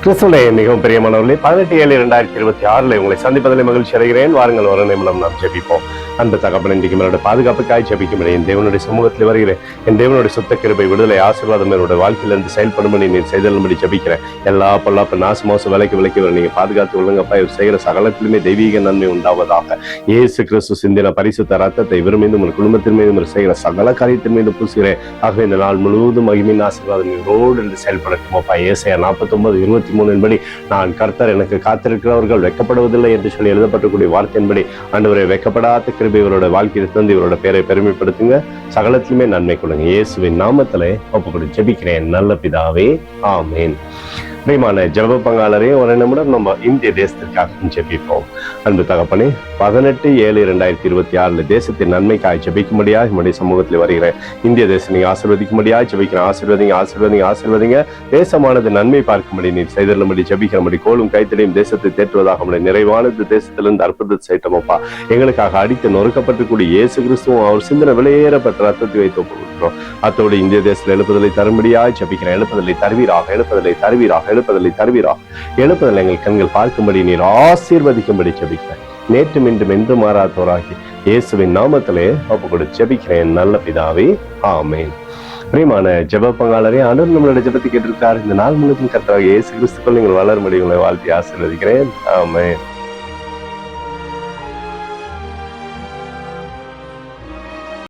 கிறிஸ்துவிலே மிகவும் பிரியமானவர்களே, 18/7/2026 உங்களை சந்திப்பதில் மகிழ்ச்சி அடைகிறேன். வாருங்கள், ஒரு நிமிடம் நாம் ஜெபிப்போம். அன்பு தகப்பன், இன்றைக்கு என்னோட பாதுகாப்புக்காய் ஜெபிக்கும். என் தேவனுடைய சமூகத்தில் வருகிறேன். என் தேவனுடைய சுத்த கிருபை, விடுதலை, ஆசீர்வாதம் என்னோட வாழ்க்கையிலிருந்து செயல்படும்படி நீர் செய்தலும்படி ஜெபிக்கிறேன். எல்லா பொல்லாப்பு நாச மோசம் விலைக்கு வர நீங்க பாதுகாத்து விழுங்கப்பா. செய்கிற சகலத்திலுமே தெய்வீக நன்மை உண்டாவதாக. இயேசு கிறிஸ்து சிந்தின பரிசுத்த ரத்தத்தை விரும்பிந்து உன் குடும்பத்தின் மீது செய்கிற சகல காரியத்தின் மீது பூசுகிறேன். ஆகவே இந்த நாள் முழுவதும் மகிமின் ஆசீர்வாதம் ரோடு என்று செயல்படட்டும் அப்பா. ஏசாயா 49:23 படி, நான் கர்த்தர், எனக்கு காத்திருக்கிறவர்கள் வெட்கப்படுவதில்லை என்று சொல்லி எழுதப்பட்டக்கூடிய வார்த்தையின்படி ஆண்டவரை வெட்கப்படாத கிருபை இவரோட வாழ்க்கையில் தந்து இவரோட பேரை பெருமைப்படுத்துங்க. சகலத்திலுமே நன்மை கொடுங்க. இயேசுவின் நாமத்திலே ஒப்புக்கொடு ஜெபிக்கிறேன் நல்ல பிதாவே, ஆமேன். பிரியமான ஜெப பங்காளரே, ஒரு நிமிடம் நம்ம இந்திய தேசத்திற்காக ஜெபிப்போம். அன்பு தகப்பனே, 18/7/2026 தேசத்தின் நன்மைக்காய் ஜெபிக்கும்படியாக நம்முடைய சமூகத்தில் வருகிறேன். இந்திய தேசம் நீங்க ஆசீர்வதிக்கும்படியாக ஜெபிக்கிறேன். ஆசீர்வதிங்க. தேசமானது நன்மை பார்க்கும்படி நீர் செய்தலும்படி ஜெபிக்கிறபடி கோலும் கைத்தடியும் தேசத்தை தேற்றுவதாக நம்முடைய நிறைவானது தேசத்திலிருந்து அற்புதத்தை செய்யட்டோமப்பா. எங்களுக்காக அடித்து நொறுக்கப்பட்டிருக்கூடிய இயேசு கிறிஸ்துவும் அவர் சிந்தன விலையேறப்பட்ட ரத்தத்தை வைத்து ஒப்புக்கொள்கிறோம். அத்தோடு இந்திய தேசத்தில் எழுப்புதலை தரும்படியாக ஜெபிக்கிறேன். எழுப்புதலை தருவீராக. எழுப்புதல் எங்கள் கண்கள் பார்க்கும்படி நீர் ஆசீர்வதிக்கும்படி ஜெபிக்கிறேன். நேற்றும் இன்றும் என்று மாறாதவராகி இயேசுவின் நாமத்திலே ஒப்புக்கொடு ஜெபிக்கிறேன் நல்ல பிதாவே, ஆமேன். பிரியமான ஜெப பங்காளரே, ஆண்டவர் நம்மளுடைய ஜெபத்தை கேட்டிருக்கார். இந்த நாள் முழுவதும் கர்த்தராகிய இயேசு கிறிஸ்துக்குள் நீங்கள் வளரும்படி உங்களை வாழ்த்தி ஆசீர்வதிக்கிறேன். ஆமேன்.